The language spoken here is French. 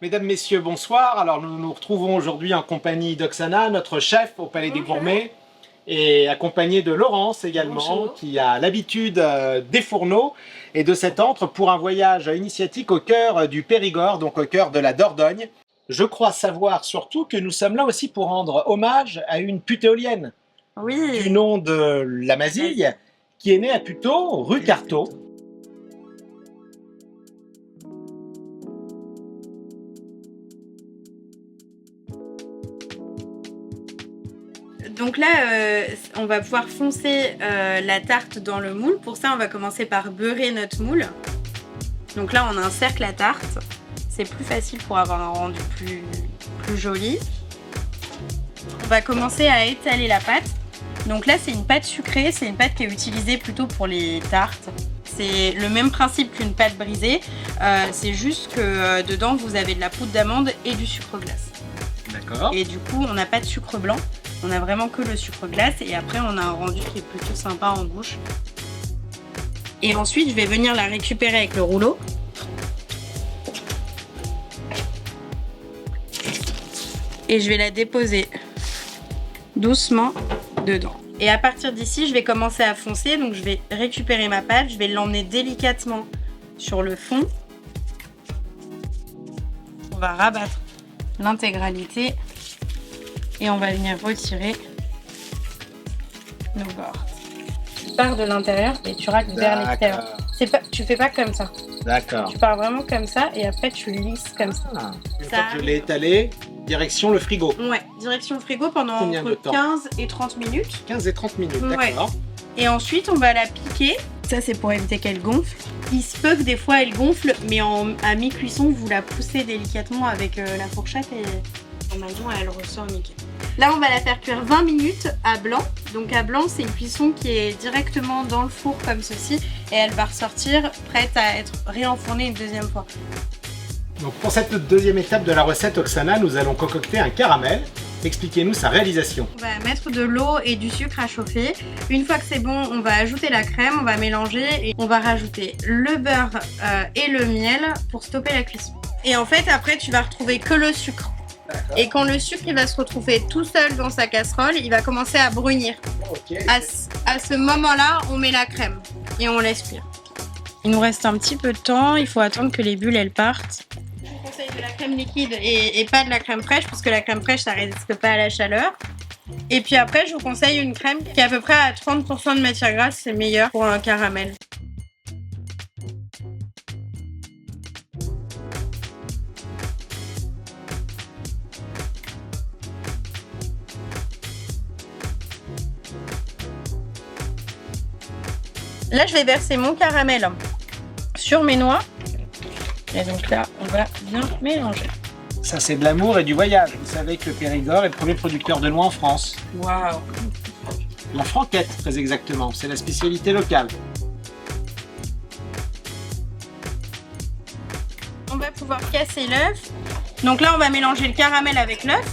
Mesdames, Messieurs, bonsoir. Alors nous nous retrouvons aujourd'hui en compagnie d'Oksana, notre chef au Palais des Gourmets, et accompagné de Laurence également, Bonjour. qui a l'habitude des fourneaux et de cet antre pour un voyage initiatique au cœur du Périgord, donc au cœur de la Dordogne. Je crois savoir surtout que nous sommes là aussi pour rendre hommage à une putéolienne Oui. du nom de la Mazille, qui est née à Puteaux, rue Carteau. Donc là, on va pouvoir foncer la tarte dans le moule. Pour ça, on va commencer par beurrer notre moule. Donc là, on encercle la tarte. C'est plus facile pour avoir un rendu plus joli. On va commencer à étaler la pâte. Donc là, c'est une pâte sucrée. C'est une pâte qui est utilisée plutôt pour les tartes. C'est le même principe qu'une pâte brisée. C'est juste que dedans, vous avez de la poudre d'amande et du sucre glace. D'accord. Et du coup, on n'a pas de sucre blanc. On a vraiment que le sucre glace et après on a un rendu qui est plutôt sympa en bouche. Et ensuite je vais venir la récupérer avec le rouleau. Et je vais la déposer doucement dedans. Et à partir d'ici, je vais commencer à foncer. Donc je vais récupérer ma pâte, je vais l'emmener délicatement sur le fond. On va rabattre l'intégralité. Et on va venir retirer nos bords. Tu pars de l'intérieur et tu racles vers l'extérieur. Tu fais pas comme ça. D'accord. Tu pars vraiment comme ça et après tu lisses comme ça. Une fois que je l'ai étalé, direction le frigo. Ouais, direction le frigo pendant Combien de entre temps? 15 et 30 minutes. 15 et 30 minutes, Ouais. d'accord. Et ensuite on va la piquer. Ça c'est pour éviter qu'elle gonfle. Il se peut que des fois elle gonfle, mais à mi-cuisson vous la poussez délicatement avec la fourchette et normalement elle ressort nickel. Là, on va la faire cuire 20 minutes à blanc. Donc à blanc, c'est une cuisson qui est directement dans le four comme ceci. Et elle va ressortir prête à être réenfournée une deuxième fois. Donc pour cette deuxième étape de la recette Oksana, nous allons concocter un caramel. Expliquez-nous sa réalisation. On va mettre de l'eau et du sucre à chauffer. Une fois que c'est bon, on va ajouter la crème, on va mélanger et on va rajouter le beurre et le miel pour stopper la cuisson. Et en fait, après, tu vas retrouver que le sucre. Et quand le sucre il va se retrouver tout seul dans sa casserole, il va commencer à brunir. Ok. À ce moment-là, on met la crème et on laisse cuire. Il nous reste un petit peu de temps, il faut attendre que les bulles elles partent. Je vous conseille de la crème liquide et pas de la crème fraîche parce que la crème fraîche ça résiste pas à la chaleur. Et puis après, je vous conseille une crème qui est à peu près à 30% de matière grasse, c'est meilleur pour un caramel. Là, je vais verser mon caramel sur mes noix. Et donc là, on va bien mélanger. Ça, c'est de l'amour et du voyage. Vous savez que le Périgord est le premier producteur de noix en France. Waouh! La franquette, très exactement. C'est la spécialité locale. On va pouvoir casser l'œuf. Donc là, on va mélanger le caramel avec l'œuf.